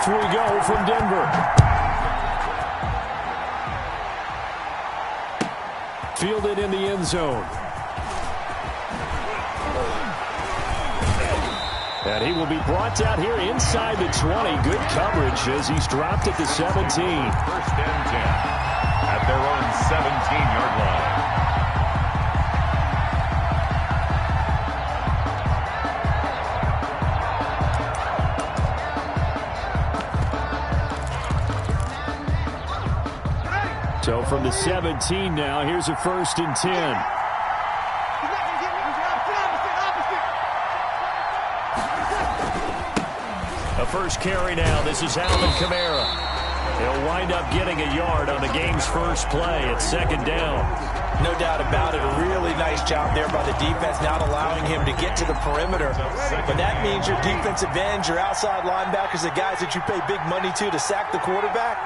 Off we go from Denver. Fielded in the end zone. And he will be brought down here inside the 20. Good coverage as he's dropped at the 17. First and 10 at their own 17-yard line. So from the 17 now, here's a 1st and 10. A first carry now. This is Alvin Kamara. He'll wind up getting a yard on the game's first play at 2nd down. No doubt about it. A really nice job there by the defense, not allowing him to get to the perimeter. But that means your defensive ends, your outside linebackers, the guys that you pay big money to sack the quarterback,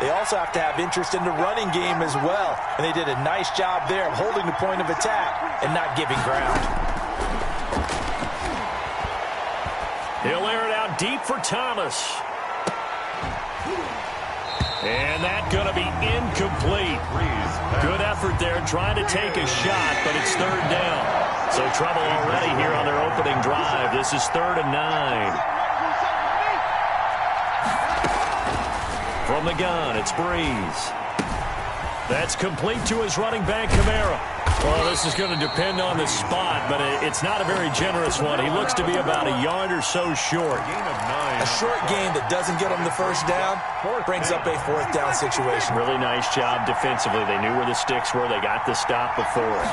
they also have to have interest in the running game as well. And they did a nice job there of holding the point of attack and not giving ground. He'll air it out deep for Thomas. And that's going to be incomplete. Good effort there trying to take a shot, but it's 3rd down. So trouble already here on their opening drive. This is 3rd and 9. From the gun, it's Breeze. That's complete to his running back, Kamara. Well, this is going to depend on the spot, but it's not a very generous one. He looks to be about a yard or so short. A short gain that doesn't get him the first down brings up a 4th down situation. Really nice job defensively. They knew where the sticks were. They got the stop before.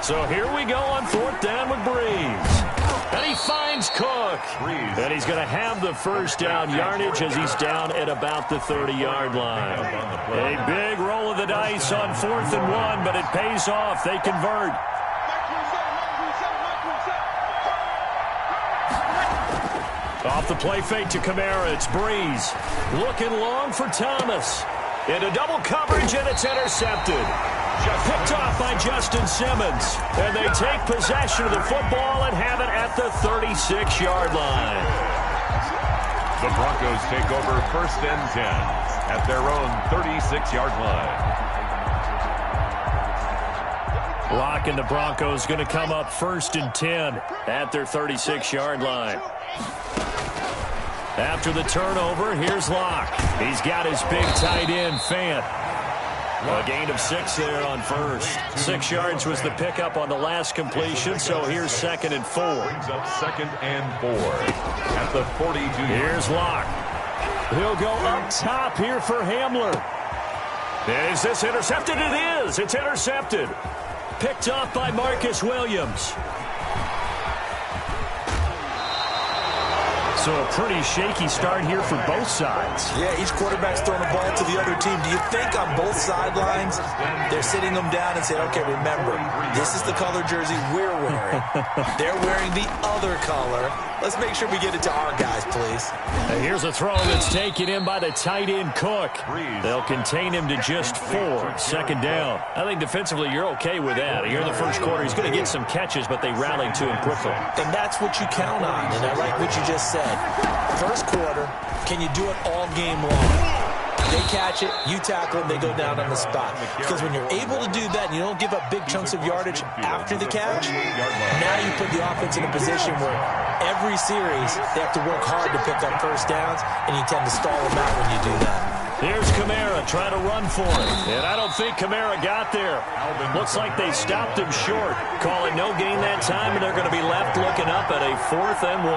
So here we go on 4th down with Breeze. And he finds Cook. And he's going to have the first down yardage as he's down at about the 30-yard line. A big roll of the dice on 4th and 1, but it pays off. They convert. Off the play fake to Kamara, it's Breeze. Looking long for Thomas. Into double coverage, and it's intercepted. Picked off by Justin Simmons. And they take possession of the football and have it at the 36-yard line. The Broncos take over 1st and 10 at their own 36-yard line. Locke and the Broncos going to come up 1st and 10 at their 36-yard line. After the turnover, here's Locke. He's got his big tight end, Fant. A gain of 6 there on first. 6 yards was the pickup on the last completion, so here's 2nd and 4. Brings up 2nd and 4 at the 42. Here's Locke. He'll go up top here for Hamler. Is this intercepted? It is. It's intercepted. Picked off by Marcus Williams. So a pretty shaky start here for both sides. Yeah, each quarterback's throwing a ball to the other team. Do you think on both sidelines they're sitting them down and saying, okay, remember, this is the color jersey we're wearing. They're wearing the other color. Let's make sure we get it to our guys, please. And here's a throw that's taken in by the tight end, Cook. They'll contain him to just 4. 2nd down. I think defensively you're okay with that. Here in the first quarter, he's going to get some catches, but they rallied to him quickly. And that's what you count on, and I like what you just said. First quarter, can you do it all game long? They catch it, you tackle them, they go down on the spot. Because when you're able to do that and you don't give up big chunks of yardage after the catch, now you put the offense in a position where every series they have to work hard to pick up first downs, and you tend to stall them out when you do that. Here's Kamara trying to run for it. And I don't think Kamara got there. Looks like they stopped him short. Call it no gain that time, and they're going to be left looking up at a 4th and 1.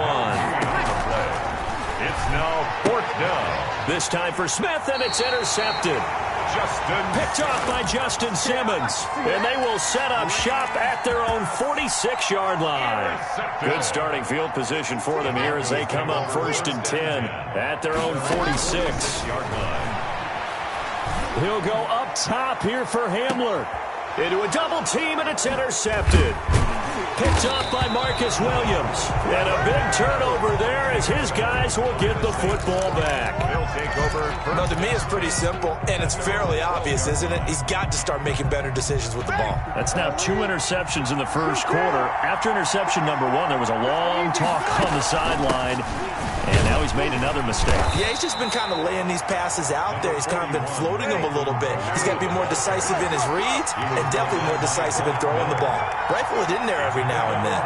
It's now 4th down. This time for Smith, and it's intercepted. Picked off by Justin Simmons. And they will set up shop at their own 46-yard line. Good starting field position for them here as they come up 1st and 10 at their own 46-yard line. He'll go up top here for Hamler. Into a double team, and it's intercepted. Picked up by Marcus Williams. And a big turnover there as his guys will get the football back. They'll take over. No, to me, it's pretty simple, and it's fairly obvious, isn't it? He's got to start making better decisions with the ball. That's now 2 interceptions in the first quarter. After interception number 1, there was a long talk on the sideline. And now now he's made another mistake. Yeah, he's just been kind of laying these passes out there. He's kind of been floating them a little bit. He's got to be more decisive in his reads and definitely more decisive in throwing the ball. Rifle it in there every now and then.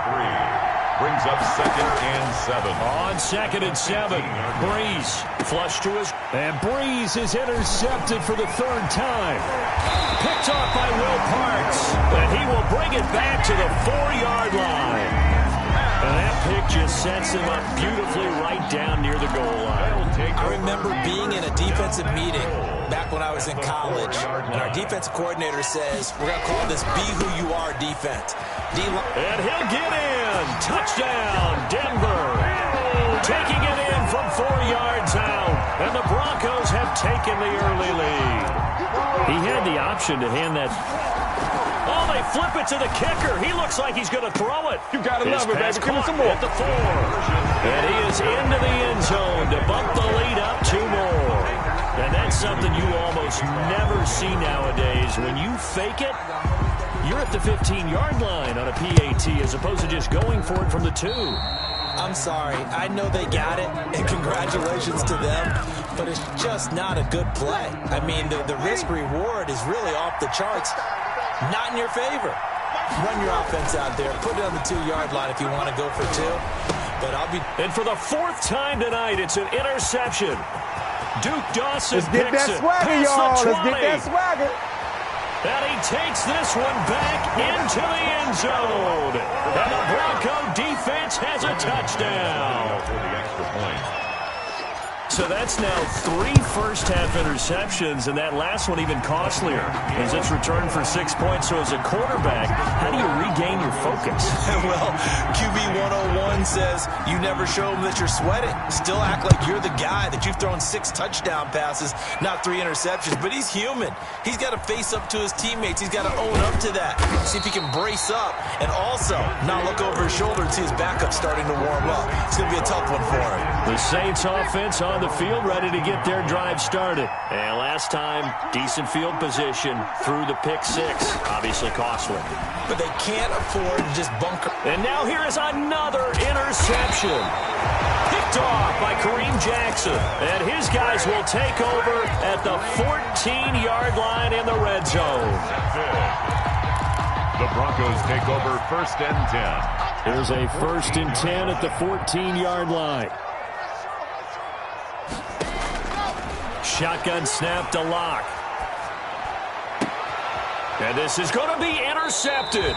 Brings up 2nd and 7. On 2nd and 7, Breeze flush to his... And Breeze is intercepted for the 3rd time. Picked off by Will Parks. And he will bring it back to the 4-yard line. And that pick just sets him up beautifully right down near the goal line. I remember being in a defensive meeting back when I was in college, and our defensive coordinator says, we're going to call this Be Who You Are defense. And he'll get in. Touchdown, Denver. Taking it in from 4 yards out. And the Broncos have taken the early lead. He had the option to hand that... Oh, they flip it to the kicker. He looks like he's going to throw it. You got to love it, baby. Give me some more. At the 4. And he is into the end zone to bump the lead up 2 more. And that's something you almost never see nowadays. When you fake it, you're at the 15-yard line on a PAT as opposed to just going for it from the 2. I'm sorry. I know they got it, and congratulations to them, but it's just not a good play. I mean, the risk-reward is really off the charts. Not in your favor. Run your offense out there. Put it on the 2-yard line if you want to go for 2. But I'll be... And for the 4th time tonight, it's an interception. Duke Dawson Let's get that swagger, y'all. Let's get that swagger. And he takes this one back into the end zone. And the Bronco defense has a touchdown. For the extra point. So that's now 3 first-half interceptions, and that last one even costlier as it's returned for 6 points. So as a quarterback, how do you regain your focus? Well, QB 101 says you never show them that you're sweating. Still act like you're the guy, that you've thrown 6 touchdown passes, not 3 interceptions. But he's human. He's got to face up to his teammates. He's got to own up to that. See if he can brace up and also not look over his shoulder and see his backup starting to warm up. It's going to be a tough one for him. The Saints offense on the field, ready to get their drive started. And last time, decent field position through the pick 6. Obviously costly. But they can't afford to just bunker. And now here is another interception. Picked off by Kareem Jackson. And his guys will take over at the 14-yard line in the red zone. The Broncos take over 1st and 10. Here's a 1st and 10 at the 14-yard line. Shotgun snap to Locke. And this is going to be intercepted.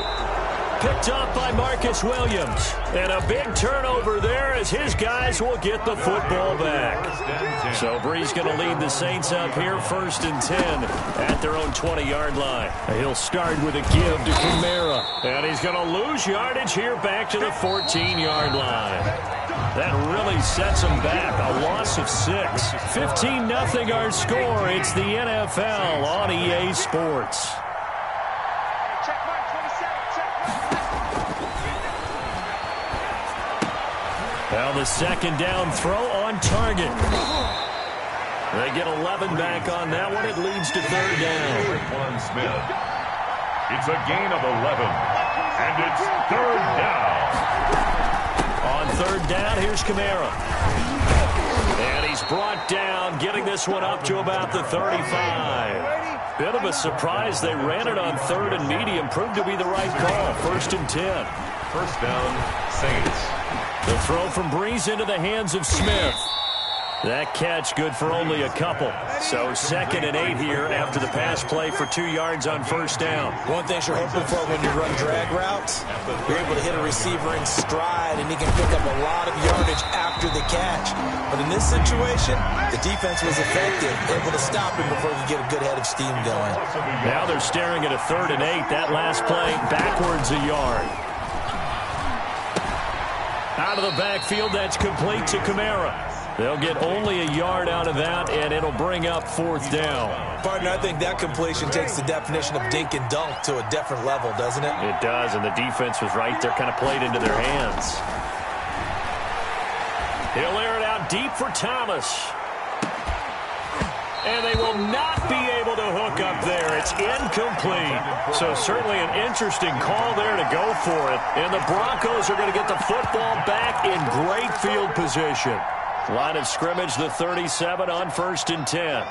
Picked off by Marcus Williams. And a big turnover there as his guys will get the football back. So Breeze going to lead the Saints up here 1st and 10 at their own 20-yard line. He'll start with a give to Kamara. And he's going to lose yardage here back to the 14-yard line. That really sets them back. A loss of 6. 15-0 our score. It's the NFL on EA Sports. Now the 2nd down throw on target. They get 11 back on that one. It leads to 3rd down. Quan Smith. It's a gain of 11. And it's 3rd down. On 3rd down, here's Kamara. And he's brought down, getting this one up to about the 35. Bit of a surprise. They ran it on 3rd and medium. Proved to be the right call. 1st and 10. 1st down, Saints. The throw from Breeze into the hands of Smith. That catch good for only a couple. So 2nd and 8 here after the pass play for 2 yards on 1st down. One thing you're hoping for when you run drag routes, you're able to hit a receiver in stride and he can pick up a lot of yardage after the catch. But in this situation, the defense was effective, able to stop him before he could get a good head of steam going. Now they're staring at a 3rd and 8. That last play backwards a yard. Out of the backfield, that's complete to Kamara. They'll get only a yard out of that, and it'll bring up 4th down. Partner, I think that completion takes the definition of dink and dunk to a different level, doesn't it? It does, and the defense was right there, kind of played into their hands. He'll air it out deep for Thomas. And they will not be able to hook up there. It's incomplete. So certainly an interesting call there to go for it. And the Broncos are going to get the football back in great field position. Line of scrimmage, the 37 on 1st and 10.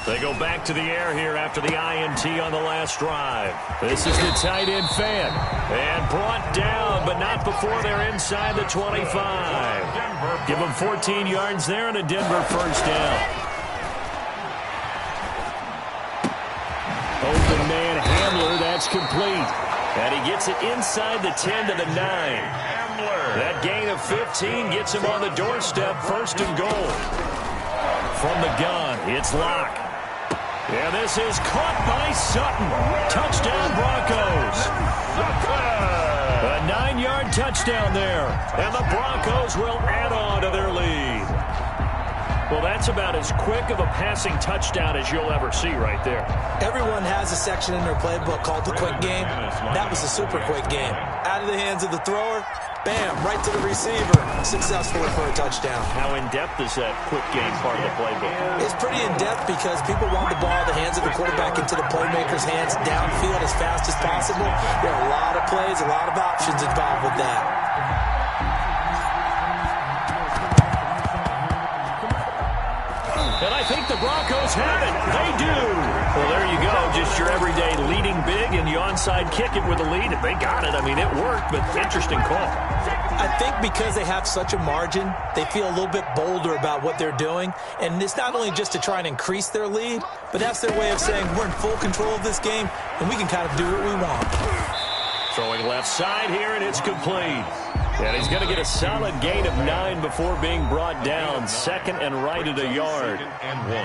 They go back to the air here after the INT on the last drive. This is the tight end fan. And brought down, but not before they're inside the 25. Give them 14 yards there and a Denver first down. Open man Hamler, that's complete. And he gets it inside the 10 to the 9. That gain of 15 gets him on the doorstep, 1st and goal. From the gun, it's Locke. Yeah, this is caught by Sutton. Touchdown, Broncos. A 9-yard touchdown there. And the Broncos will add on to their lead. Well, that's about as quick of a passing touchdown as you'll ever see right there. Everyone has a section in their playbook called the quick game. That was a super quick game. Out of the hands of the thrower, bam, right to the receiver. Successfully for a touchdown. How in-depth is that quick game part of the playbook? It's pretty in-depth because people want the ball in the hands of the quarterback into the playmaker's hands downfield as fast as possible. There are a lot of plays, a lot of options involved with that. And I think the Broncos have it. They do. Well, there you go. Just your everyday leading big, and you onside kick it with a lead. If they got it, I mean, it worked, but interesting call. I think because they have such a margin, they feel a little bit bolder about what they're doing. And it's not only just to try and increase their lead, but that's their way of saying we're in full control of this game, and we can kind of do what we want. Throwing left side here, and it's complete. And he's going to get a solid gain of 9 before being brought down. 2nd and right at a yard. 2nd and 1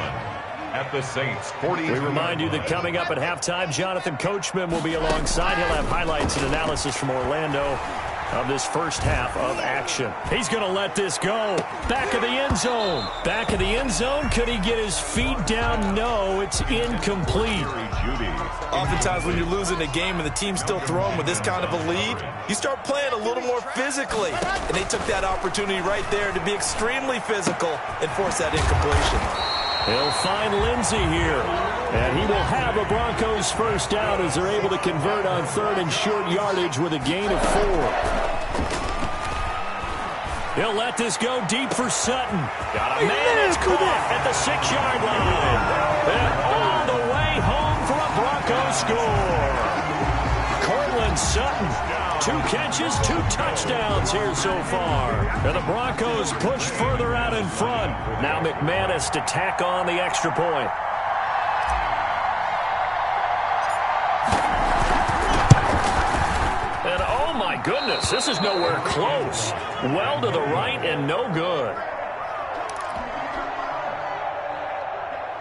at the Saints 40. We remind you that coming up at halftime, Jonathan Coachman will be alongside. He'll have highlights and analysis from Orlando of this first half of action. He's going to let this go. Back of the end zone. Back of the end zone. Could he get his feet down? No, it's incomplete. Oftentimes when you're losing a game and the team's still throwing with this kind of a lead, you start playing a little more physically. And they took that opportunity right there to be extremely physical and force that incompletion. He'll find Lindsey here. And he will have a Broncos first down as they're able to convert on 3rd and short yardage with a gain of 4. He'll let this go deep for Sutton. Got a man, it's caught at the 6-yard line. And all the way home for a Broncos score. Cortland Sutton, 2 catches, 2 touchdowns here so far. And the Broncos push further out in front. Now McManus to tack on the extra point. And oh my goodness, this is nowhere close. Well to the right and no good.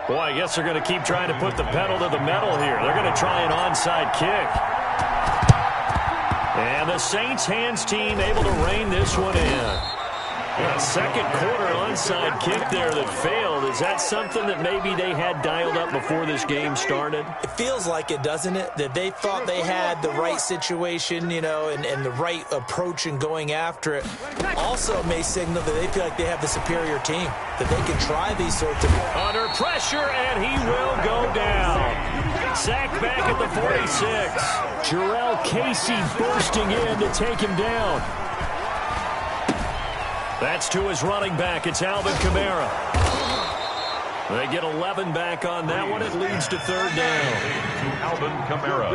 Boy, I guess they're going to keep trying to put the pedal to the metal here. They're going to try an onside kick. And the Saints hands team able to rein this one in. A 2nd quarter onside kick there that failed. Is that something that maybe they had dialed up before this game started? It feels like it, doesn't it? That they thought they had the right situation, you know, and the right approach in going after it. Also may signal that they feel like they have the superior team, that they can try these sorts of... Under pressure, and he will go down. Sacked back at the 46. Jarrell Casey bursting in to take him down. That's to his running back. It's Alvin Kamara. They get 11 back on that one. It leads to 3rd down. To Alvin Kamara.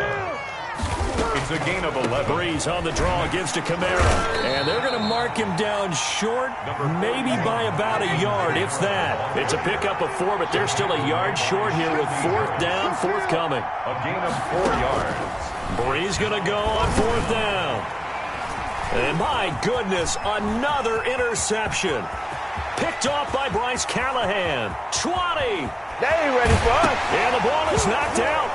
It's a gain of 11. Breeze on the draw, gives to Kamara. And they're going to mark him down short, maybe by about a yard, if that. It's a pickup of 4, but they're still a yard short here with 4th down, forthcoming. A gain of 4 yards. Breeze going to go on 4th down. And my goodness, another interception. Picked off by Bryce Callahan. 20. They ain't ready for us. And the ball is knocked out.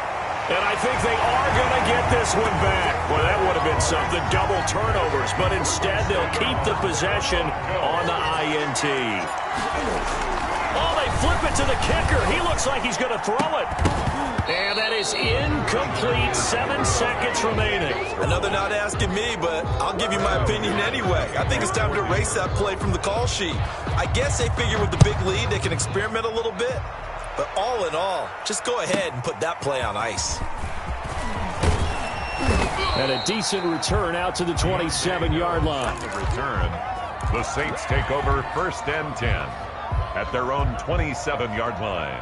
And I think they are going to get this one back. Well, that would have been something. Double turnovers. But instead, they'll keep the possession on the INT. Oh, they flip it to the kicker. He looks like he's going to throw it. And that is incomplete. 7 seconds remaining. Another not asking me, but I'll give you my opinion anyway. I think it's time to erase that play from the call sheet. I guess they figure with the big lead they can experiment a little bit. But all in all, just go ahead and put that play on ice. And a decent return out to the 27-yard line. The return The Saints take over 1st and 10 at their own 27-yard line.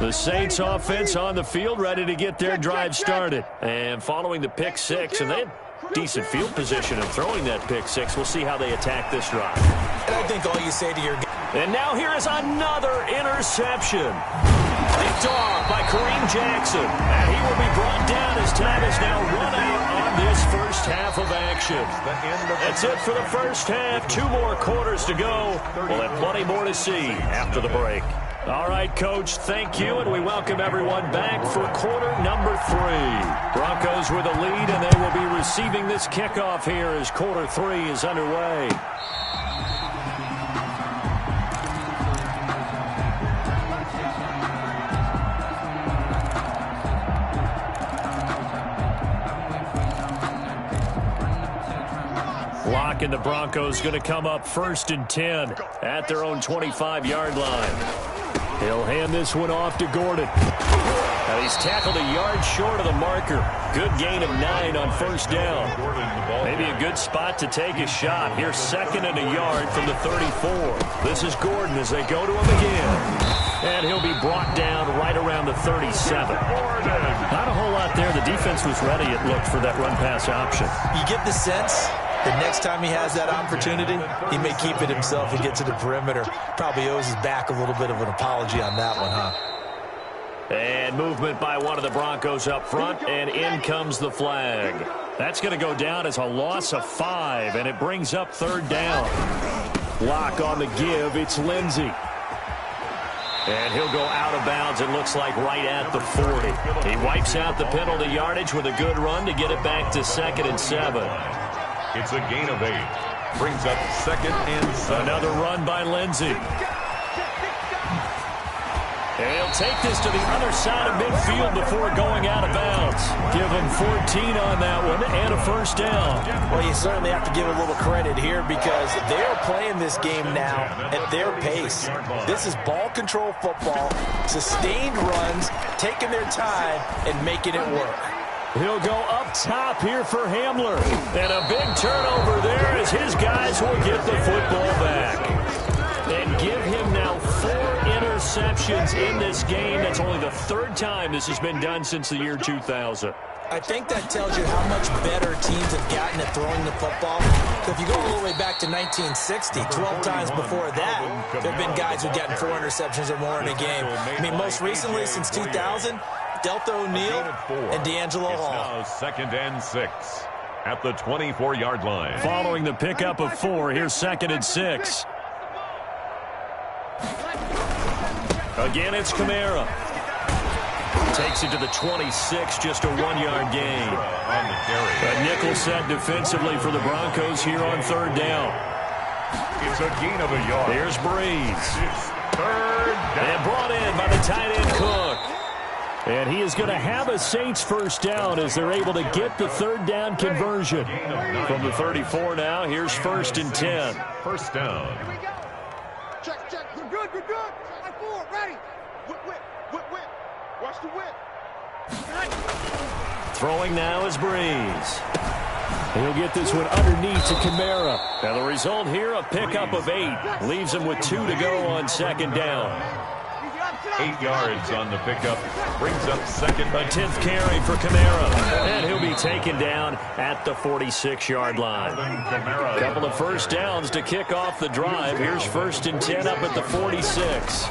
The Saints offense on the field, ready to get their drive started. And following the pick six, and they had decent field position in throwing that pick six. We'll see how they attack this drive. And I think all you say to your guy. And now here is another interception. Picked off by Kareem Jackson. And he will be brought down as time is now run out on this first half of action. That's it for the first half. 2 more quarters to go. We'll have plenty more to see after the break. All right, Coach, thank you, and we welcome everyone back for quarter number 3. Broncos with a lead, and they will be receiving this kickoff here as quarter 3 is underway. Lock and the Broncos going to come up 1st and 10 at their own 25-yard line. He'll hand this one off to Gordon. Now he's tackled a yard short of the marker. Good gain of 9 on 1st down. Maybe a good spot to take a shot. Here's 2nd and a yard from the 34. This is Gordon as they go to him again. And he'll be brought down right around the 37. Not a whole lot there. The defense was ready, it looked, for that run-pass option. You get the sense the next time he has that opportunity, he may keep it himself and get to the perimeter. Probably owes his back a little bit of an apology on that one, huh? And movement by one of the Broncos up front, and in comes the flag. That's going to go down as a loss of 5, and it brings up 3rd down. Lock on the give. It's Lindsey. And he'll go out of bounds, it looks like, right at the 40. He wipes out the penalty yardage with a good run to get it back to 2nd and 7. It's a gain of 8. Brings up 2nd and 7. Another run by Lindsey. And he'll take this to the other side of midfield before going out of bounds. Give him 14 on that one and a 1st down. Well, you certainly have to give a little credit here because they're playing this game now at their pace. This is ball control football, sustained runs, taking their time and making it work. He'll go up top here for Hamler. And a big turnover there as his guys will get the football back. And give him now 4 interceptions in this game. That's only the 3rd time this has been done since the year 2000. I think that tells you how much better teams have gotten at throwing the football. So if you go all the way back to 1960, 12 times before that, there have been guys who've gotten 4 interceptions or more in a game. I mean, most recently, since 2000, Delta O'Neal and D'Angelo Hall. It's now 2nd and 6 at the 24-yard line. Following the pickup of 4, here's 2nd and 6. Again, it's Kamara. Takes it to the 26, just a 1-yard gain. On the carry. A nickel set defensively for the Broncos here on 3rd down. It's a gain of a yard. Here's Breeze. It's 3rd down. And brought in by the tight end Cook. And he is going to have a Saints 1st down as they're able to get the 3rd down conversion. From the 34 now, here's 1st and 10. 1st down. Here we go. Check, check. We're good, we're good. Like 4, ready. Whip, whip, whip, whip. Watch the whip. Throwing now is Breeze. He'll get this one underneath to Kamara. Now the result here, a pickup of 8. Leaves him with 2 to go on 2nd down. 8 yards on the pickup. Brings up 2nd. A 10th carry for Kamara. And he'll be taken down at the 46-yard line. A couple of 1st downs to kick off the drive. Here's 1st and 10 up at the 46.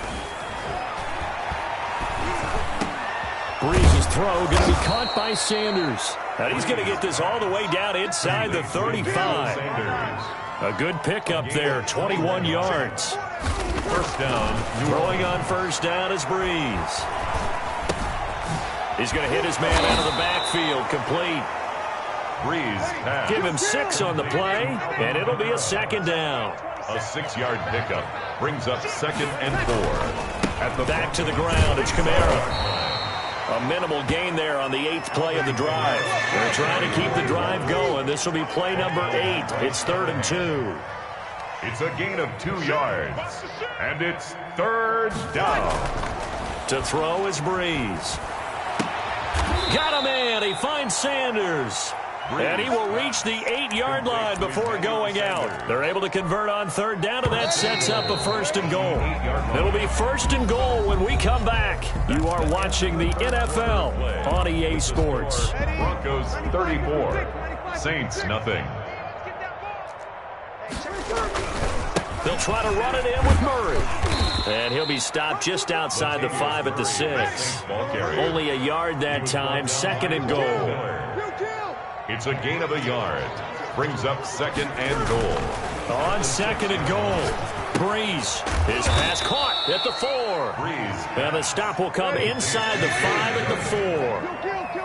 Breeze's throw going to be caught by Sanders. And he's going to get this all the way down inside the 35. A good pickup there, 21 yards. 1st down. Throwing on 1st down is Breeze. He's going to hit his man out of the backfield, complete. Breeze pass. Give him 6 on the play, and it'll be a 2nd down. A 6-yard pickup. Brings up 2nd and 4. At the back to the ground, it's Kamara. A minimal gain there on the 8th play of the drive. They're trying to keep the drive going. This will be play number 8. It's 3rd and 2. It's a gain of 2 yards. And it's 3rd down. To throw is Breeze. Got a man. He finds Sanders. And he will reach the 8-yard line before going out. They're able to convert on third down, and that sets up a first and goal. It'll be first and goal when we come back. You are watching the NFL on EA Sports. Broncos 34, Saints nothing. They'll try to run it in with Murray. And he'll be stopped just outside the 5 at the 6. Only a yard that time, second and goal. It's a gain of a yard. Brings up second and goal. On second and goal, Breeze. His pass caught at the 4. Breeze. And the stop will come inside the 5 at the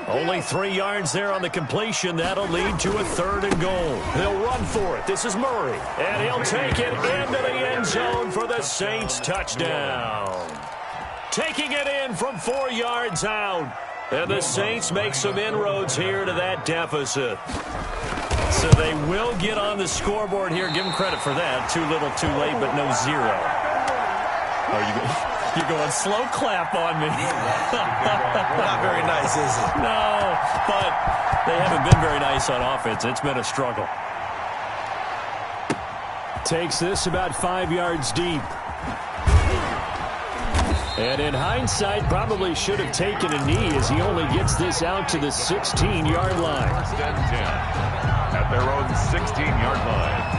4. Only 3 yards there on the completion. That'll lead to a third and goal. He'll run for it. This is Murray. And he'll take it into the end zone for the Saints touchdown. Taking it in from 4 yards out. And the Saints make some inroads here to that deficit. So they will get on the scoreboard here. Give them credit for that. Too little, too late, but no 0. You're going slow clap on me. Not very nice, is it? No, but they haven't been very nice on offense. It's been a struggle. Takes this about 5 yards deep. And in hindsight, probably should have taken a knee as he only gets this out to the 16-yard line. First and 10 at their own 16-yard line.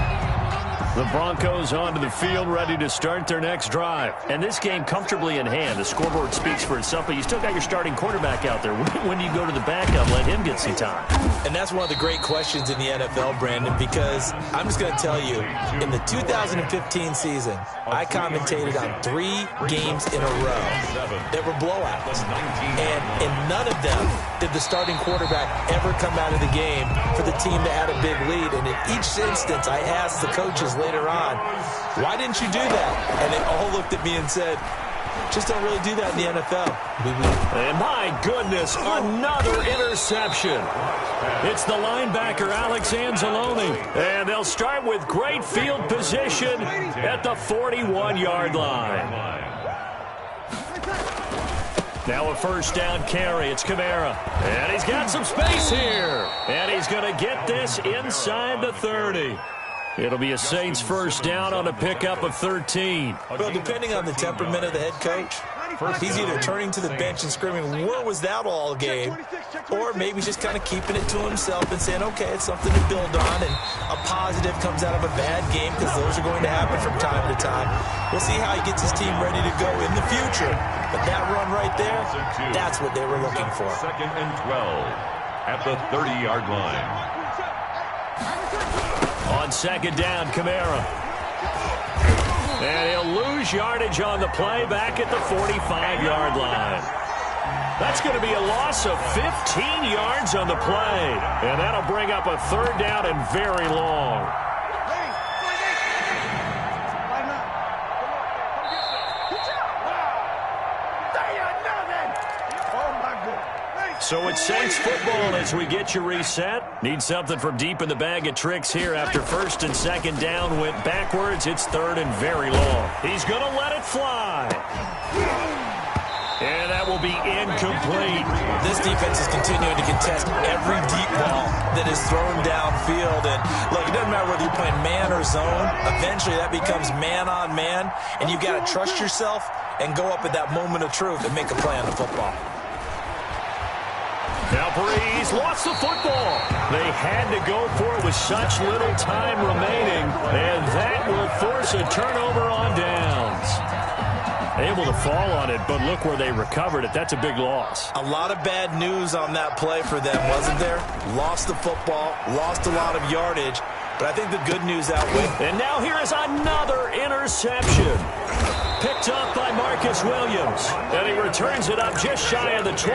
The Broncos onto the field, ready to start their next drive. And this game comfortably in hand. The scoreboard speaks for itself, but you still got your starting quarterback out there. When do you go to the backup, let him get some time? And that's one of the great questions in the NFL, Brandon, because I'm just going to tell you, in the 2015 season, I commentated on 3 games in a row that were blowouts. And in none of them did the starting quarterback ever come out of the game for the team that had a big lead. And in each instance, I asked the coaches later on, why didn't you do that? And they all looked at me and said, just don't really do that in the NFL. And my goodness, another interception. It's the linebacker, Alex Anzalone. And they'll start with great field position at the 41-yard line. Now a first down carry. It's Kamara. And he's got some space here. And he's going to get this inside the 30. It'll be a Saints first down on a pickup of 13. Well, depending on the temperament of the head coach, he's either turning to the bench and screaming, where was that all game? Or maybe just kind of keeping it to himself and saying, okay, it's something to build on, and a positive comes out of a bad game, because those are going to happen from time to time. We'll see how he gets his team ready to go in the future. But that run right there, that's what they were looking for. Second and 12 at the 30-yard line. On second down, Kamara. And he'll lose yardage on the play back at the 45-yard line. That's going to be a loss of 15 yards on the play. And that'll bring up a third down and very long. So it's Saints football as we get you reset. Need something from deep in the bag of tricks here after first and second down went backwards. It's third and very long. He's going to let it fly. And that will be incomplete. This defense is continuing to contest every deep ball that is thrown downfield. And look, it doesn't matter whether you're playing man or zone. Eventually that becomes man on man. And you've got to trust yourself and go up at that moment of truth and make a play on the football. Now Breeze lost the football. They had to go for it with such little time remaining. And that will force a turnover on downs. Able to fall on it, but look where they recovered it. That's a big loss. A lot of bad news on that play for them, wasn't there? Lost the football, lost a lot of yardage. But I think the good news outweighed. And now here is another interception. Picked up by Marcus Williams. And he returns it up just shy of the 20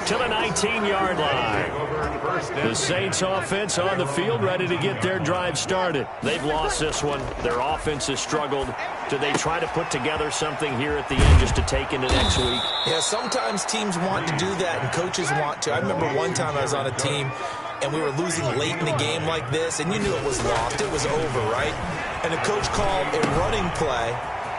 to the 19-yard line. The Saints offense on the field ready to get their drive started. They've lost this one. Their offense has struggled. Do they try to put together something here at the end just to take into next week? Yeah, sometimes teams want to do that and coaches want to. I remember one time I was on a team and we were losing late in the game like this, and you knew it was lost. It was over, right? And the coach called a running play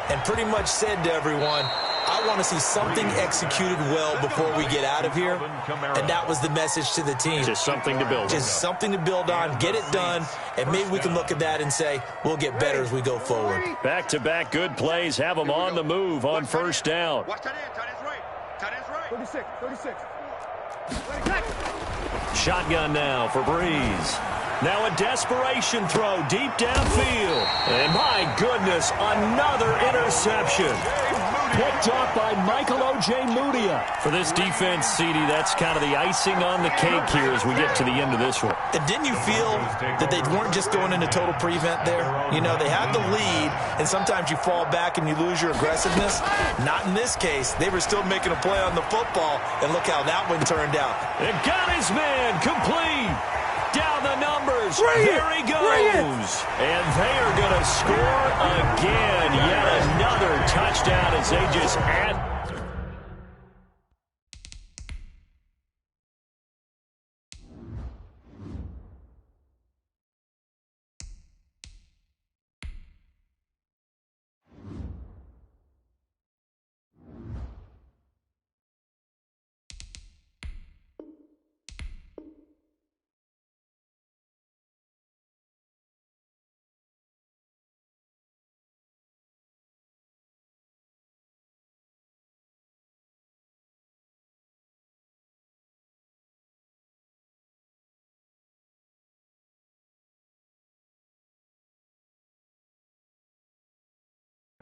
and pretty much said to everyone, I want to see something executed well before we get out of here, and that was the message to the team. Just something to build on. Just something to build on, get it done, and maybe we can look at that and say, we'll get better as we go forward. Back-to-back good plays have them on the move on first down. Watch that end. Tight end's right. Tight end's right. 36. Shotgun now for Breeze. Now a desperation throw deep downfield. And my goodness, another interception. Picked off by Michael O.J. Mudia. For this defense, CD, that's kind of the icing on the cake here as we get to the end of this one. And didn't you feel that they weren't just going into total prevent there? You know, they had the lead, and sometimes you fall back and you lose your aggressiveness. Not in this case. They were still making a play on the football, and look how that one turned out. It got his man complete. Down the numbers. There he goes. And they are going to score again. Yet another touchdown as they just add.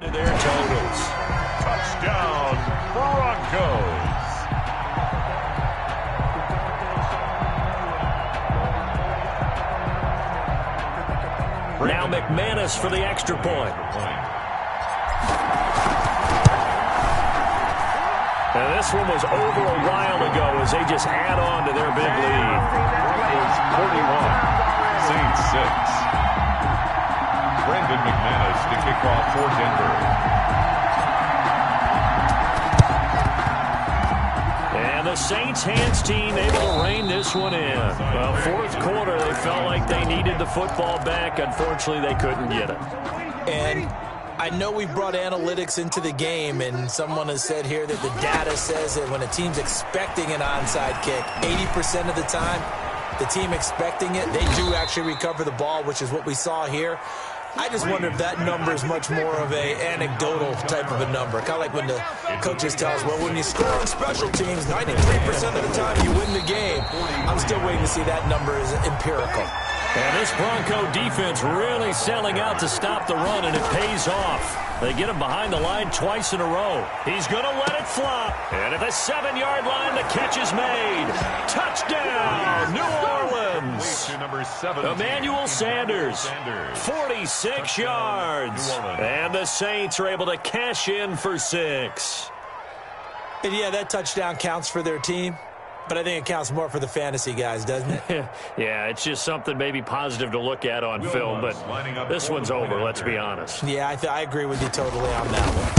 Their totals. Touchdown, Broncos. Now McManus for the extra point. And this one was over a while ago as they just add on to their big lead. Broncos 41, Saints 6. Brandon McManus to kick off for Denver. And the Saints hands team able to rein this one in. Well, fourth quarter, they felt like they needed the football back. Unfortunately, they couldn't get it. And I know we brought analytics into the game, and someone has said here that the data says that when a team's expecting an onside kick, 80% of the time, the team expecting it, they do actually recover the ball, which is what we saw here. I just wonder if that number is much more of a anecdotal type of a number. Kind of like when the coaches tell us, well, when you score on special teams, 93% of the time you win the game. I'm still waiting to see that number is empirical. And this Bronco defense really selling out to stop the run, and it pays off. They get him behind the line twice in a row. He's going to let it flop. And at the 7-yard line, the catch is made. Touchdown, New Orleans. Number 7, Emmanuel Sanders, 46 yards. And the Saints are able to cash in for 6. And yeah, that touchdown counts for their team. But I think it counts more for the fantasy guys, doesn't it? Yeah, it's just something maybe positive to look at on film, but this one's over, let's be honest. Yeah, I agree with you totally on that one.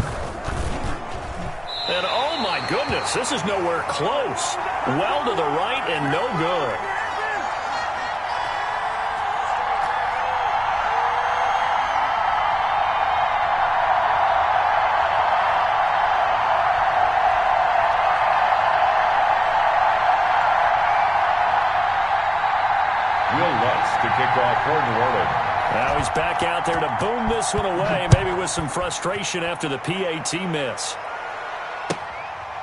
And oh my goodness, this is nowhere close. Well to the right and no good. to kick off for New Orleans. Now he's back out there to boom this one away, maybe with some frustration after the PAT miss.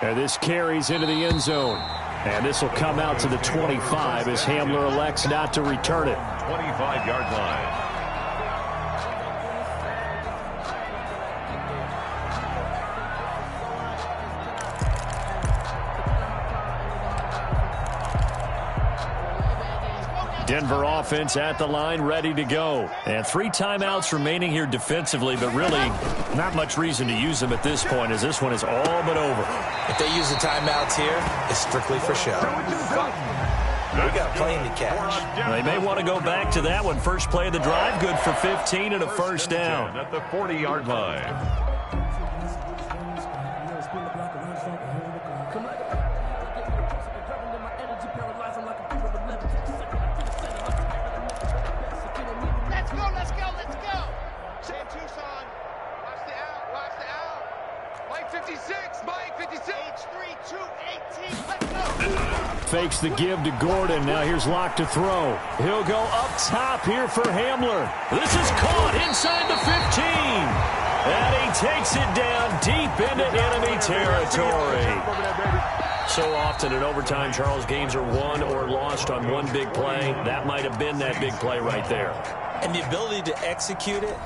And this carries into the end zone. And this will come out to the 25 as Hamler elects not to return it. 25-yard line. Denver offense at the line, ready to go. And 3 timeouts remaining here defensively, but really not much reason to use them at this point as this one is all but over. If they use the timeouts here, it's strictly for show. We got a plane to catch. They may want to go back to that one. First play of the drive, good for 15 and a first down. At the 40-yard line. Let's go. Sam Tucson, watch the out. Mike 56. Fakes the give to Gordon. Now here's Locke to throw. He'll go up top here for Hamler. This is caught inside the 15. And he takes it down deep into enemy territory. So often in overtime, Charles, games are won or lost on one big play. That might have been that big play right there. And the ability to execute it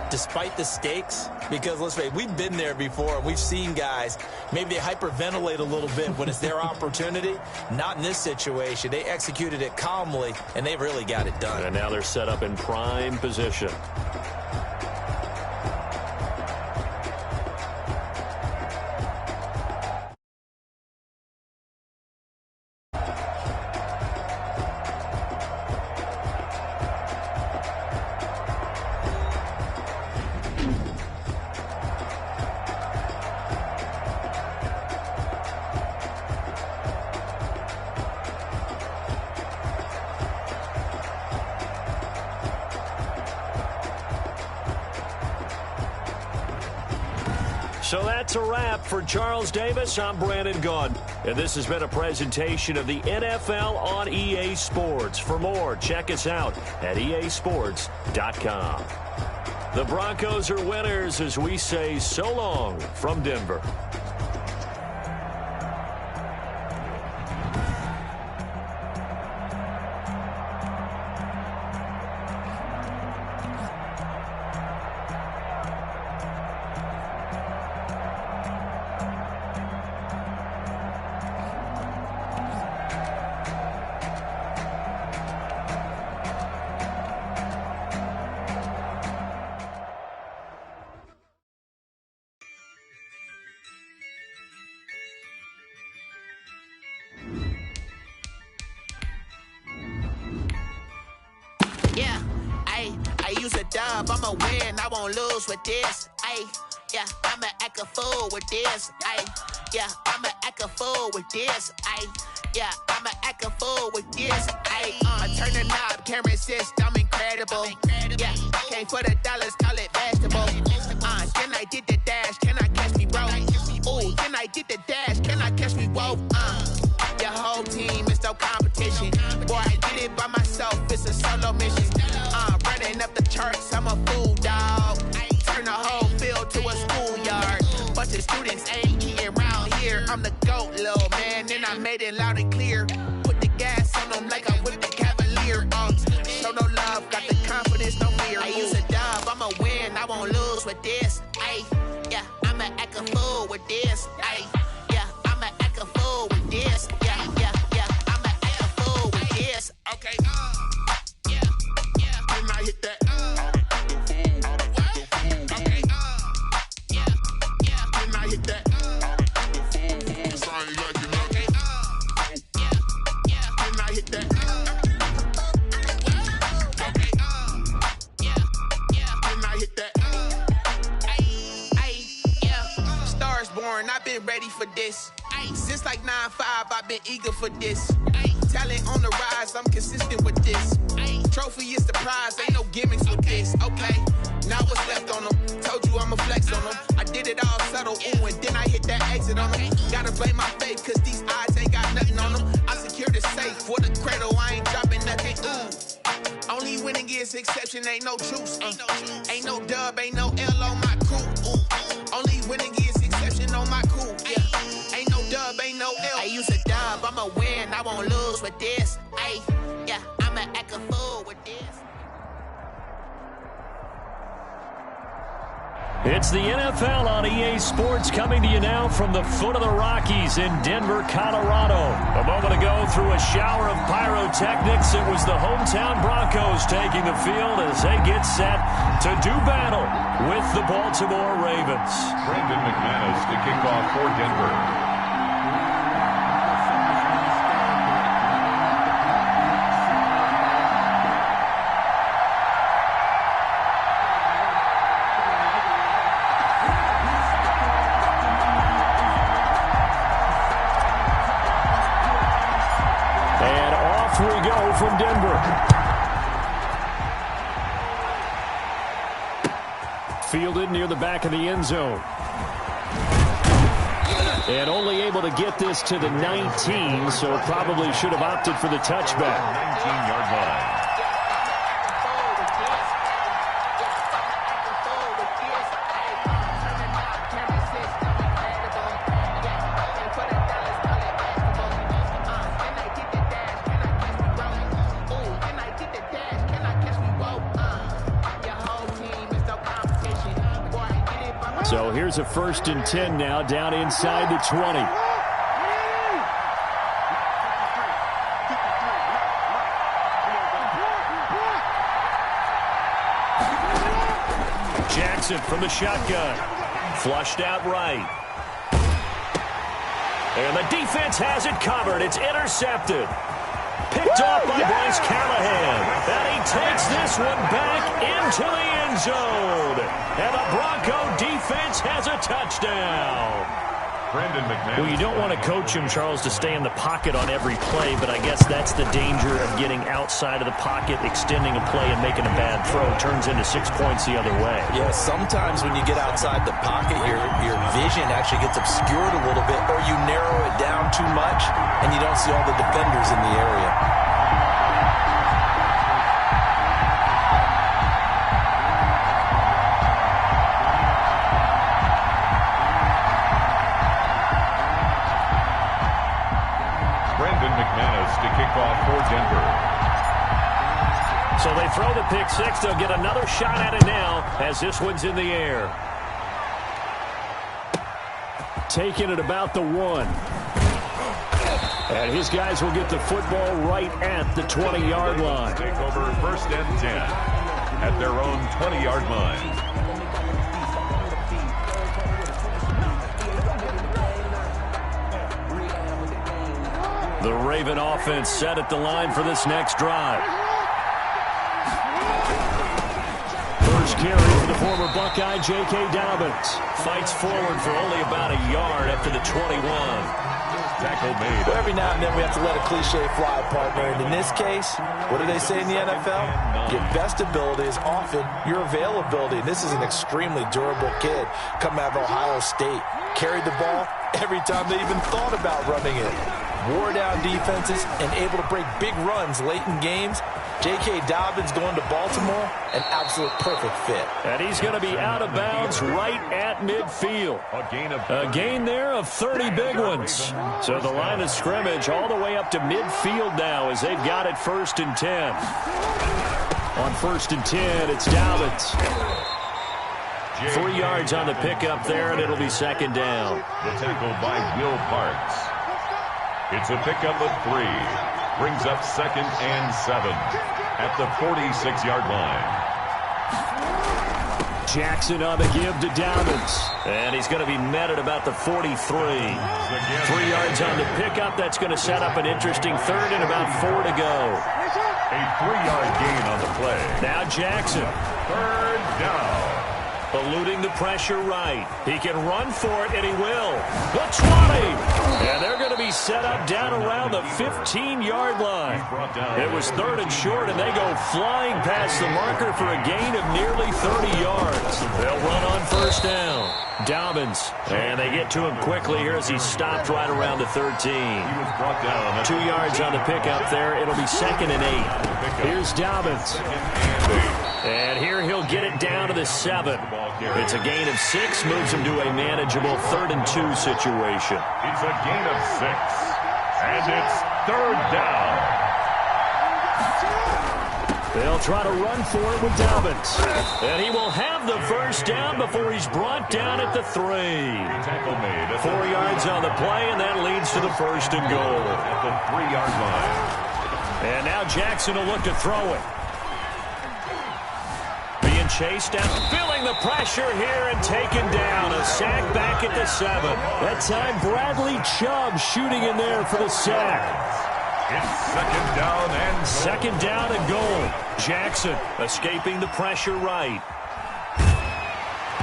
despite the stakes, because let's face it, we've been there before. We've seen guys, maybe they hyperventilate a little bit when it's their opportunity. Not in this situation. They executed it calmly, and they really got it done. And now they're set up in prime position. So that's a wrap for Charles Davis. I'm Brandon Gunn. And this has been a presentation of the NFL on EA Sports. For more, check us out at easports.com. The Broncos are winners as we say so long from Denver. I'ma win, I won't lose with this. Ay, yeah, I'ma act a fool with this. Ay, yeah, I'ma act a fool with this. Ay, yeah, I'ma act a fool with this. Ay, I turn the knob, can't resist, I'm incredible. Yeah, came for the dollars, call it vegetable. Then I did the dash, can I catch me, bro? Ooh, then I did the dash, can I catch me, whoa? Your whole team is no competition. Boy, I did it by myself, it's a solo mission. Running up the charts, I'm a fool, dog. Turn the whole field to a schoolyard. Bunch of students ain't eating around here. I'm the GOAT, little man, and I made it loud and clear. Put the gas on them like I'm with the Cavalier. Show no love, got the confidence, no fear. I use a dub, I'ma win, I won't lose with this. Ay, yeah, I'ma act a fool with this. Ay, yeah, I'ma act a fool with this. Yeah, I'ma act a fool with this. Okay, hit that. Okay. Then I hit that. Sorry, like you know. Okay. Then I hit that. Okay. Then I hit that. Stars born, I've been ready for this. Since like 9-5, I've been eager for this. Talent on the rise, I'm consistent with this. Trophy is the prize, ain't no gimmicks with this. Okay, now what's left on them? Told you I'ma flex on them. I did it all subtle, ooh, and then I hit that exit on them. Gotta blame my faith, cause these eyes ain't got nothing on them. I secured the safe for the cradle, I ain't dropping nothing, ooh. Only winning is exception, ain't no truce. Ain't no dub, ain't no L on my crew, ooh. Only winning is exception on my crew, yeah. Ain't no dub, ain't no L. I use a dub, I'ma win, I won't lose with this. Ay, yeah, I'ma act a fool with this. It's the NFL on EA Sports coming to you now from the foot of the Rockies in Denver, Colorado. A moment ago, through a shower of pyrotechnics, it was the hometown Broncos taking the field as they get set to do battle with the Baltimore Ravens. Brandon McManus to kick off for Denver. From Denver. Fielded near the back of the end zone. And only able to get this to the 19, so probably should have opted for the touchback. 19-yard line. So here's a 1st and 10 now, down inside the 20. Jackson from the shotgun. Flushed out right. And the defense has it covered. It's intercepted. Picked off by Bryce Callahan. And he takes this one back into the end zone. And the Bronco defense has a touchdown. Well, you don't want to coach him, Charles, to stay in the pocket on every play, but I guess that's the danger of getting outside of the pocket, extending a play, and making a bad throw. Turns into 6 points the other way. Yeah, sometimes when you get outside the pocket, your vision actually gets obscured a little bit, or you narrow it down too much, and you don't see all the defenders in the area. So they throw the pick six. They'll get another shot at it now as this one's in the air. Taking it about the 1. And his guys will get the football right at the 20-yard line. Take over 1st and 10 at their own 20-yard line. The Raven offense set at the line for this next drive. First carry for the former Buckeye, J.K. Dobbins. Fights forward for only about a yard after the 21. Tackle made. Well, every now and then we have to let a cliche fly, partner. And in this case, what do they say in the NFL? Your best ability is often your availability. And this is an extremely durable kid coming out of Ohio State. Carried the ball every time they even thought about running it. Wore down defenses and able to break big runs late in games. J.K. Dobbins going to Baltimore, an absolute perfect fit. And he's going to be out of bounds right at midfield. A gain there of 30 big ones. So the line of scrimmage all the way up to midfield now as they've got it 1st and 10. On 1st and 10, it's Dobbins. 3 yards on the pickup there, and it'll be 2nd down. The tackle by Will Parks. It's a pickup of 3. Brings up 2nd and 7 at the 46-yard line. Jackson on the give to Dobbins. And he's going to be met at about the 43. 3 yards on the pickup. That's going to set up an interesting 3rd and about 4 to go. A 3-yard gain on the play. Now Jackson. 3rd down. Eluding the pressure right. He can run for it, and he will. The 20. And they're going to be set up down around the 15-yard line. It was 3rd and short, and they go flying past the marker for a gain of nearly 30 yards. They'll run on 1st down. Dobbins. And they get to him quickly here as he's stopped right around the 13. 2 yards on the pickup there. It'll be 2nd and 8. Here's Dobbins. And here he'll get it down to the 7. It's a gain of 6, moves him to a manageable 3rd and 2 situation. It's a gain of 6, and it's 3rd down. They'll try to run for it with Dobbins. And he will have the 1st down before he's brought down at the 3. 4 yards on the play, and that leads to the 1st and goal. At the 3-yard line. And now Jackson will look to throw it. Being chased down, feeling the pressure here and taken down. A sack back at the 7. That time Bradley Chubb shooting in there for the sack. It's 2nd down and goal. 2nd down and goal. Jackson escaping the pressure right.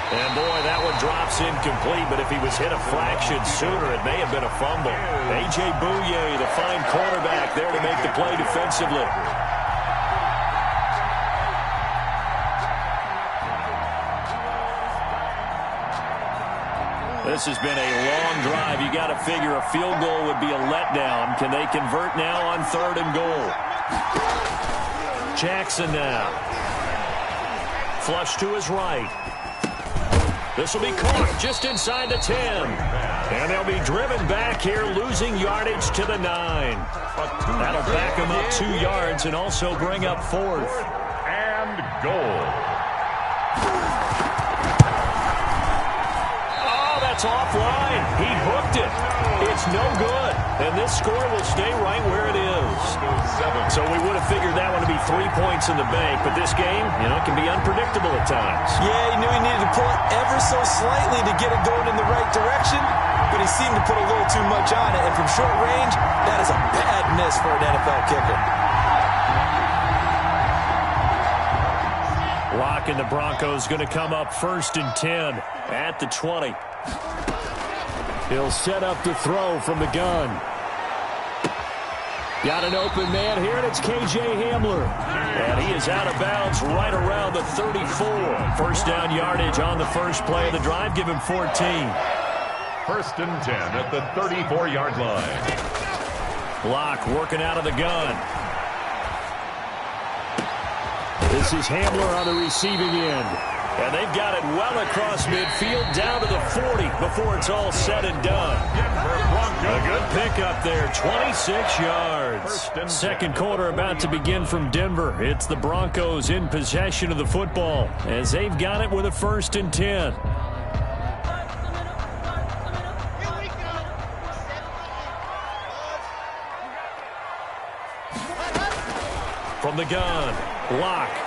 And boy, that one drops incomplete, but if he was hit a fraction sooner, it may have been a fumble. A.J. Bouye, the fine cornerback, there to make the play defensively. This has been a long drive. You got to figure a field goal would be a letdown. Can they convert now on 3rd and goal? Jackson now. Flush to his right. This will be caught just inside the 10. And they'll be driven back here, losing yardage to the 9. That'll back them up 2 yards and also bring up 4th. And goal. It's offline. He hooked it. It's no good. And this score will stay right where it is. So we would have figured that one to be 3 points in the bank. But this game, can be unpredictable at times. Yeah, he knew he needed to pull it ever so slightly to get it going in the right direction. But he seemed to put a little too much on it. And from short range, that is a bad miss for an NFL kicker. Locke and the Broncos going to come up 1st and 10 at the 20. He'll set up to throw from the gun. Got an open man here, and it's KJ Hamler. And he is out of bounds right around the 34. First down yardage on the first play of the drive. Give him 14. 1st and 10 at the 34-yard line. Locke working out of the gun. This is Hamler on the receiving end. And they've got it well across midfield down to the 40 before it's all said and done. A good pickup there, 26 yards. Second quarter about to begin from Denver. It's the Broncos in possession of the football as they've got it with a 1st and 10. From the gun, Locke.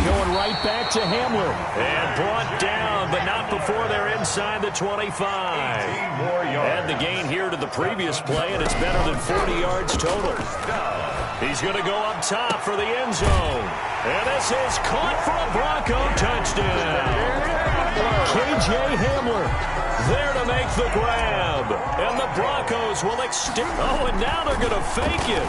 Going right back to Hamler. And brought down, but not before they're inside the 25. Add the gain here to the previous play, and it's better than 40 yards total. He's going to go up top for the end zone. And this is caught for a Bronco touchdown. KJ Hamler there to make the grab. And the Broncos will extend. Oh, and now they're going to fake it.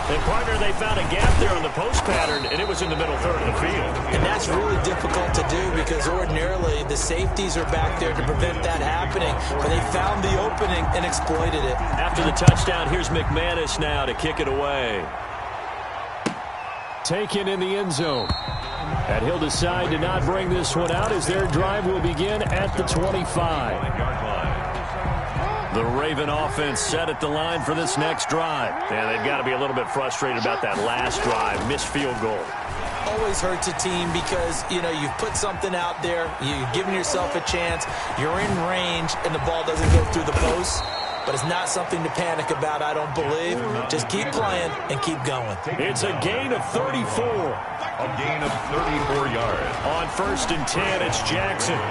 And, partner, they found a gap there on the post pattern, and it was in the middle third of the field. And that's really difficult to do because ordinarily the safeties are back there to prevent that happening. But they found the opening and exploited it. After the touchdown, here's McManus now to kick it away. Taken in the end zone. And he'll decide to not bring this one out as their drive will begin at the 25. The Raven offense set at the line for this next drive. And they've got to be a little bit frustrated about that last drive. Missed field goal. Always hurts a team because, you've put something out there. You've given yourself a chance. You're in range, and the ball doesn't go through the post. But it's not something to panic about, I don't believe. Just keep playing and keep going. It's a gain of 34. A gain of 34 yards. On 1st and 10, it's Jackson.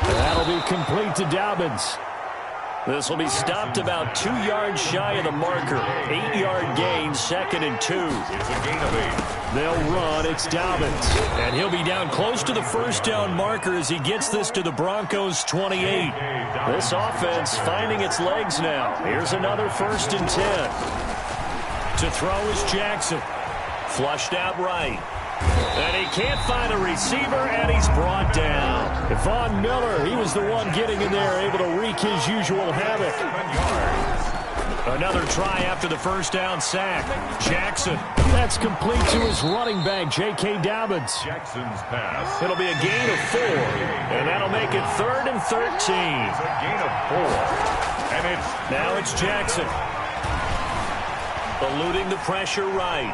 That'll be complete to Dobbins. This will be stopped about 2 yards shy of the marker. 8-yard gain, 2nd and 2. It's a gain of 8. They'll run. It's Dobbins. And he'll be down close to the first down marker as he gets this to the Broncos' 28. This offense finding its legs now. Here's another 1st and 10. To throw is Jackson. Flushed out right. And he can't find a receiver, and he's brought down. Von Miller, he was the one getting in there, able to wreak his usual havoc. Another try after the first down sack. Jackson, that's complete to his running back, J.K. Dobbins. Jackson's pass. It'll be a gain of 4, and that'll make it 3rd and 13. It's a gain of 4. And now it's Jackson. Eluding the pressure right.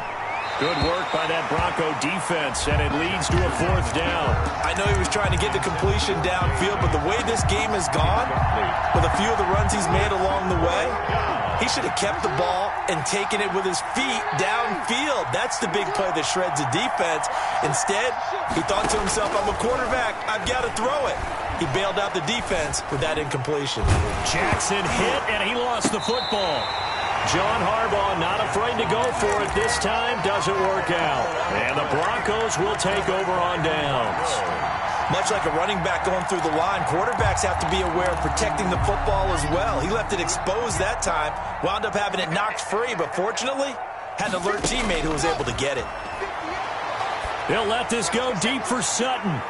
Good work by that Bronco defense, and it leads to a 4th down. I know he was trying to get the completion downfield, but the way this game has gone, with a few of the runs he's made along the way, he should have kept the ball and taken it with his feet downfield. That's the big play that shreds the defense. Instead, he thought to himself, I'm a quarterback, I've got to throw it. He bailed out the defense with that incompletion. Jackson hit, and he lost the football. John Harbaugh not afraid to go for it this time. Doesn't work out. And the Broncos will take over on downs. Much like a running back going through the line, quarterbacks have to be aware of protecting the football as well. He left it exposed that time, wound up having it knocked free, but fortunately, had an alert teammate who was able to get it. They'll let this go deep for Sutton.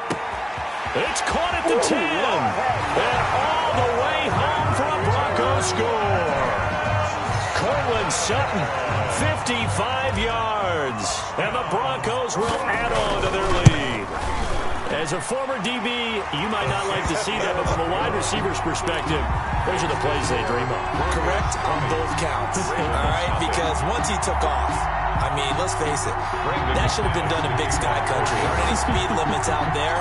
It's caught at the 10. And all the way home for a Broncos score. Cortland Sutton, 55 yards. And the Broncos will add on to their lead. As a former DB, you might not like to see that, but from a wide receiver's perspective, those are the plays they dream of. Correct on both counts, all right? Because once he took off, I mean, let's face it, that should have been done in Big Sky Country. Aren't any speed limits out there?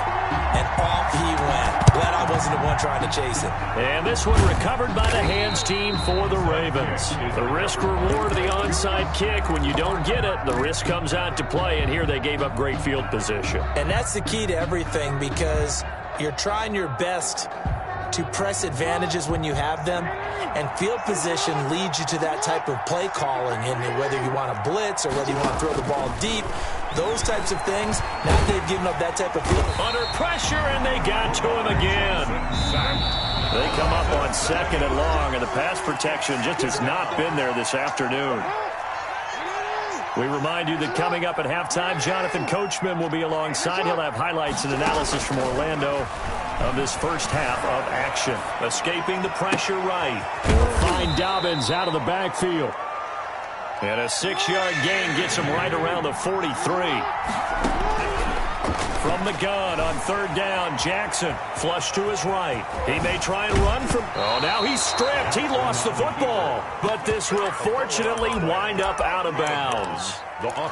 And off he went. Glad I wasn't the one trying to chase him. And this one recovered by the hands team for the Ravens. The risk-reward of the onside kick, when you don't get it, the risk comes out to play, and here they gave up great field position. And that's the key to everything, because you're trying your best to press advantages when you have them, and field position leads you to that type of play calling, and whether you want to blitz or whether you want to throw the ball deep, those types of things, now they've given up that type of field. Under pressure, and they got to him again. They come up on 2nd and long, and the pass protection just has not been there this afternoon. We remind you that coming up at halftime, Jonathan Coachman will be alongside. He'll have highlights and analysis from Orlando of this first half of action. Escaping the pressure right. They'll find Dobbins out of the backfield. And a 6-yard gain gets him right around the 43. From the gun on 3rd down, Jackson flush to his right. He may try and run from... Oh, now he's stripped. He lost the football. But this will fortunately wind up out of bounds.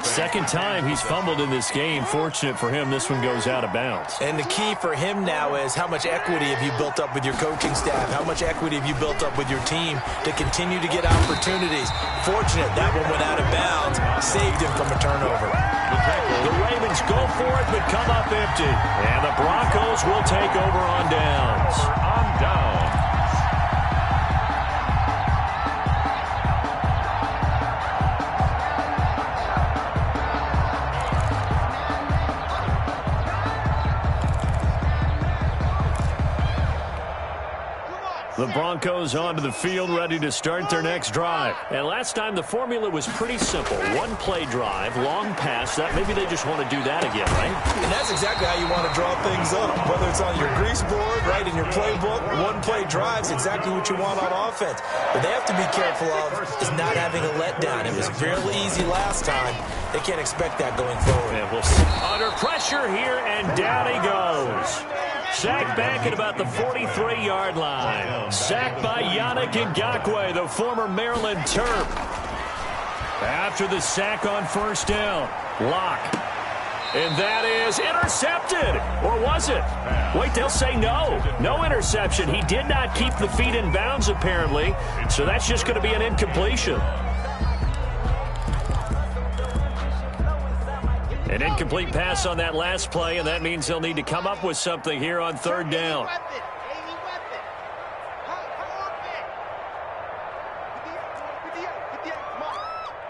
Second time he's fumbled in this game. Fortunate for him, this one goes out of bounds. And the key for him now is how much equity have you built up with your coaching staff? How much equity have you built up with your team to continue to get opportunities? Fortunate that one went out of bounds, saved him from a turnover. The Ravens go for it, but come up empty. And the Broncos will take over on downs. On downs. The Broncos onto the field, ready to start their next drive. And last time, the formula was pretty simple. One-play drive, long pass. That maybe they just want to do that again, right? And that's exactly how you want to draw things up. Whether it's on your grease board, right, in your playbook, one-play drive's exactly what you want on offense. But they have to be careful of is not having a letdown. It was fairly easy last time. They can't expect that going forward. And we'll see. Under pressure here, and down he goes. Sacked back at about the 43-yard line. Sacked by Yannick Ngakoue, the former Maryland Terp. After the sack on 1st down, Locke. And that is intercepted. Or was it? Wait, they'll say no. No interception. He did not keep the feet in bounds, apparently. So that's just going to be an incompletion. An incomplete pass on that last play, and that means they'll need to come up with something here on 3rd down.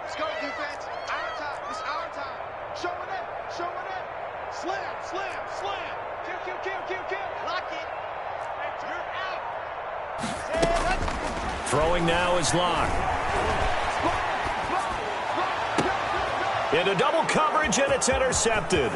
Let's go, defense. Our time. It's our time. Showing it. Showing it. Slam, slam, slam. Kill, kill, kill, kill, kill. Lock it. You're out. Throwing now is Locke. Into double coverage, and it's intercepted.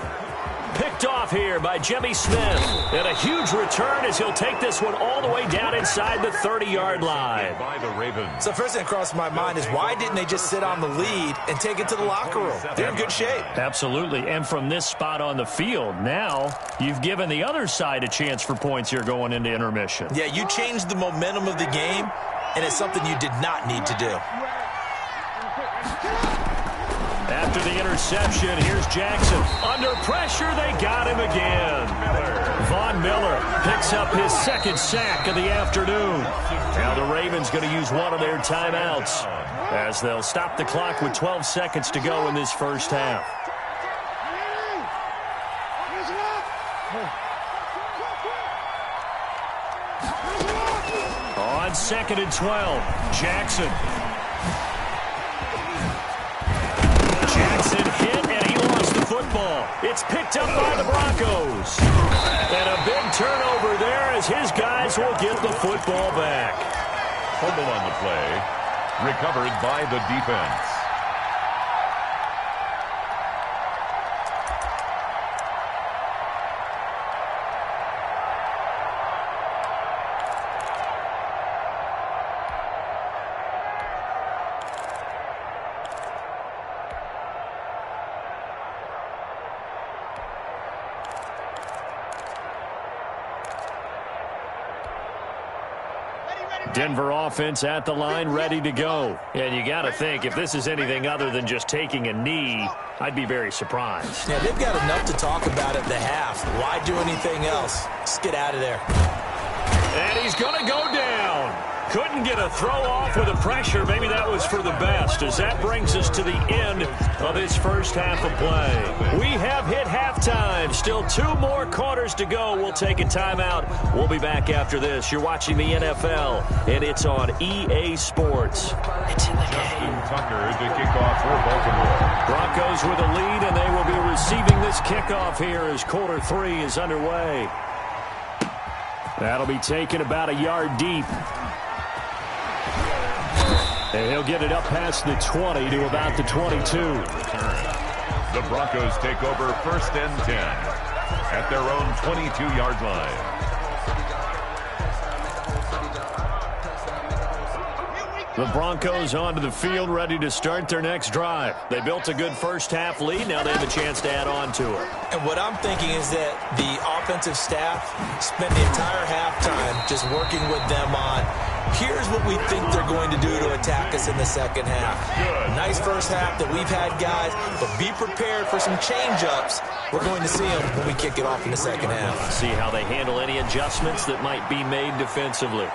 Picked off here by Jimmy Smith. And a huge return as he'll take this one all the way down inside the 30-yard line. By the Ravens. So first thing that crossed my mind is why didn't they just sit on the lead and take it to the locker room? They're in good shape. Absolutely. And from this spot on the field, now you've given the other side a chance for points here going into intermission. Yeah, you changed the momentum of the game, and it's something you did not need to do. After the interception, here's Jackson. Under pressure, they got him again. Von Miller picks up his 2nd sack of the afternoon. Now the Ravens going to use one of their timeouts as they'll stop the clock with 12 seconds to go in this first half. On 2nd and 12, Jackson. Jackson hit, and he lost the football. It's picked up by the Broncos. And a big turnover there as his guys will get the football back. Fumble on the play. Recovered by the defense. Denver offense at the line, ready to go. And you got to think, if this is anything other than just taking a knee, I'd be very surprised. Yeah, they've got enough to talk about at the half. Why do anything else? Just get out of there. And he's going to go down. Couldn't get a throw off with the pressure. Maybe that was for the best, as that brings us to the end of this first half of play. We have hit halftime. Still 2 more quarters to go. We'll take a timeout. We'll be back after this. You're watching the NFL, and it's on EA Sports. It's in the game. Tucker to kick off for Baltimore. Broncos with a lead, and they will be receiving this kickoff here as quarter 3 is underway. That'll be taken about a yard deep. And he'll get it up past the 20 to about the 22. The Broncos take over 1st and 10 at their own 22-yard line. The Broncos onto the field, ready to start their next drive. They built a good first-half lead. Now they have a chance to add on to it. And what I'm thinking is that the offensive staff spent the entire halftime just working with them on, here's what we think they're going to do to attack us in the second half. Nice first half that we've had, guys, but be prepared for some change-ups. We're going to see them when we kick it off in the second half. See how they handle any adjustments that might be made defensively.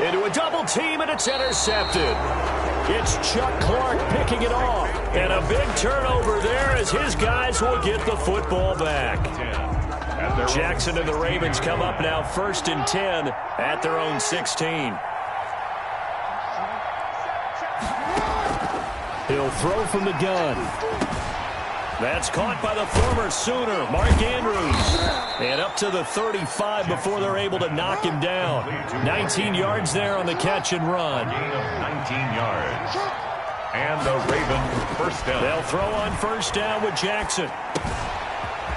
Into a double team, and it's intercepted. It's Chuck Clark picking it off. And a big turnover there as his guys will get the football back. Jackson and the Ravens come up now 1st and 10 at their own 16. He'll throw from the gun. That's caught by the former Sooner, Mark Andrews. And up to the 35 before they're able to knock him down. 19 yards there on the catch and run. Gain of 19 yards. And the Ravens first down. They'll throw on 1st down with Jackson.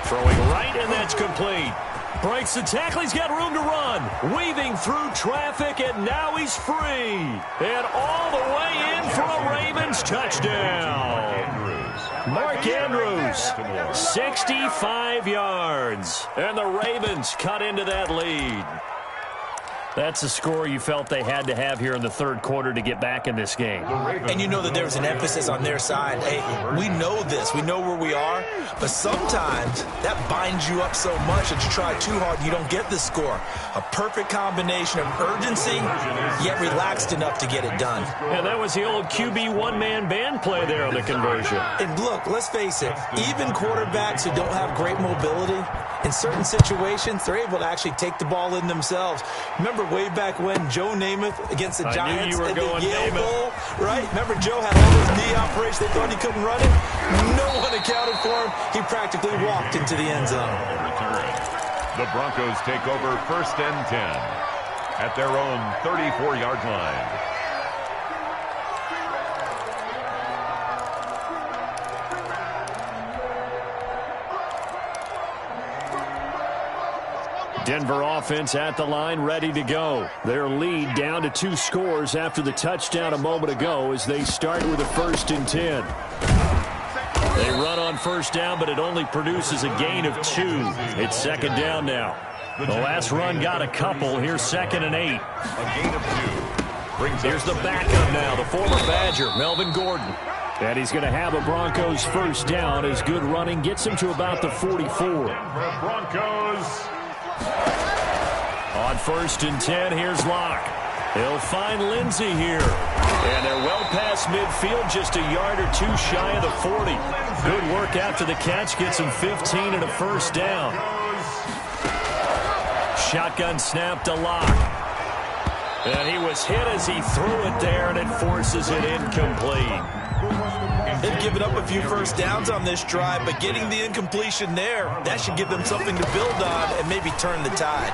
Throwing right, and that's complete. Breaks the tackle. He's got room to run. Weaving through traffic, and now he's free. And all the way in for a Ravens touchdown. Mark Andrews, 65 yards. And the Ravens cut into that lead. That's a score you felt they had to have here in the 3rd quarter to get back in this game. And you know that there was an emphasis on their side. Hey, we know this. We know where we are. But sometimes that binds you up so much that you try too hard and you don't get the score. A perfect combination of urgency, yet relaxed enough to get it done. And that was the old QB one-man band play there on the conversion. And look, let's face it, even quarterbacks who don't have great mobility, in certain situations, they're able to actually take the ball in themselves. Remember way back when Joe Namath against the Giants at the Yale Bowl, right? Remember Joe had all those knee operations. They thought he couldn't run it. No one accounted for him. He practically walked into the end zone. The Broncos take over 1st and 10 at their own 34-yard line. Denver offense at the line, ready to go. Their lead down to 2 scores after the touchdown a moment ago as they start with a 1st and 10. They run on 1st down, but it only produces a gain of 2. It's 2nd down now. The last run got a couple. Here's 2nd and 8. A gain of 2. Here's the backup now, the former Badger, Melvin Gordon. And he's going to have a Broncos 1st down as good running gets him to about the 44. Broncos. On 1st and 10, here's Locke. He'll find Lindsey here. And they're well past midfield, just a yard or 2 shy of the 40. Good work after the catch, gets him 15 and a 1st down. Shotgun snap to Locke. And he was hit as he threw it there, and it forces it incomplete. They've given up a few 1st downs on this drive, but getting the incompletion there, that should give them something to build on and maybe turn the tide.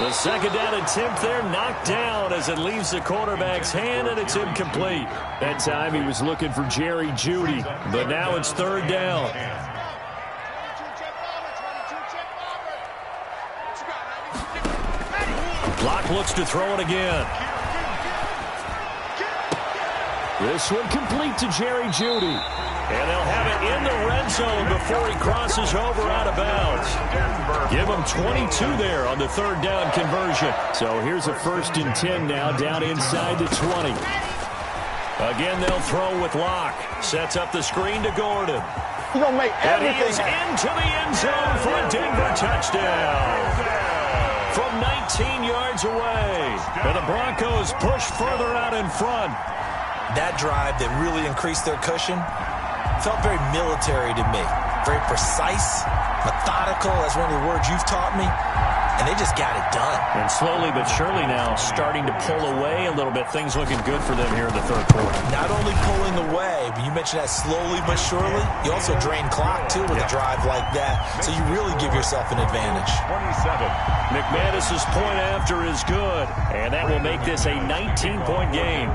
The 2nd down attempt there knocked down as it leaves the quarterback's hand, and it's incomplete. That time he was looking for Jerry Jeudy, but now it's 3rd down. Locke looks to throw it again. This one complete to Jerry Jeudy. And they'll have it in the red zone before he crosses over out of bounds. Give him 22 there on the third down conversion. So here's a 1st and 10 now, down inside the 20. Again, they'll throw with Locke. Sets up the screen to Gordon. He's going to make everything. And he is into the end zone for a Denver touchdown. From 19 yards away. And the Broncos push further out in front. That drive that really increased their cushion felt very military to me. Very precise, methodical. That's one of the words you've taught me. And they just got it done. And slowly but surely now starting to pull away a little bit. Things looking good for them here in the third quarter. Not only pulling away, but you mentioned that slowly but surely. You also drain clock, too, with a drive like that. So you really give yourself an advantage. 27. McManus's point after is good. And that will make this a 19-point game.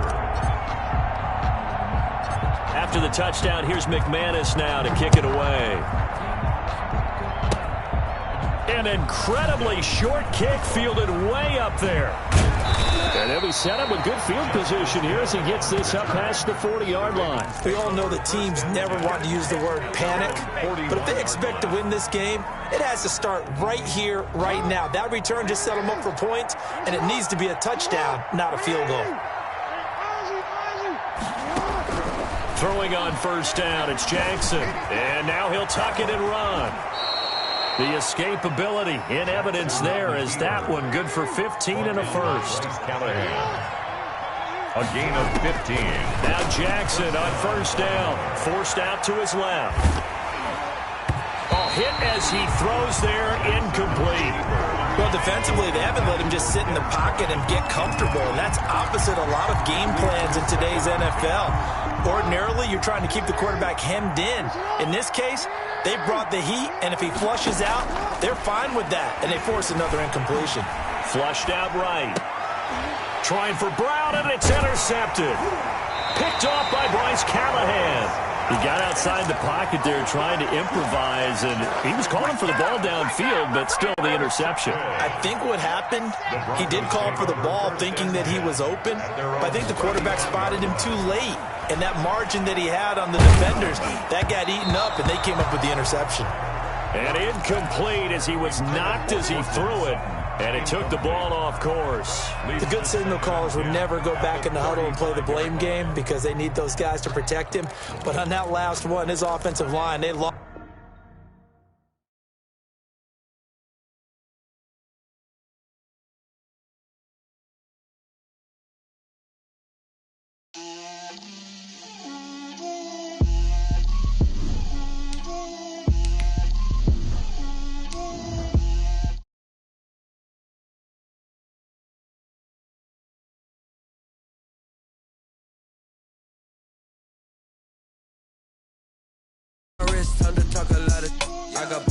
After the touchdown, here's McManus now to kick it away. An incredibly short kick fielded way up there. And he'll be set up with good field position here as he gets this up past the 40-yard line. We all know that teams never want to use the word panic, but if they expect to win this game, it has to start right here, right now. That return just set them up for points, and it needs to be a touchdown, not a field goal. Throwing on 1st down, it's Jackson. And now he'll tuck it and run. The escapability in evidence there is that one good for 15 and a 1st. A gain of 15. Now Jackson on 1st down. Forced out to his left. Hit as he throws there, incomplete. Well, defensively, they haven't let him just sit in the pocket and get comfortable, and that's opposite a lot of game plans in today's NFL. Ordinarily, you're trying to keep the quarterback hemmed in. In this case, they brought the heat, and if he flushes out, they're fine with that, and they force another incompletion. Flushed out right. Trying for Brown, and it's intercepted. Picked off by Bryce Callahan. He got outside the pocket there trying to improvise, and he was calling for the ball downfield, but still the interception. I think what happened, he did call for the ball thinking that he was open, but I think the quarterback spotted him too late. And that margin that he had on the defenders, that got eaten up, and they came up with the interception. And incomplete as he was knocked as he threw it. And it took the ball off course. The good signal callers would never go back in the huddle and play the blame game because they need those guys to protect him. But on that last one, his offensive line, they lost. Time to talk a lot of. I got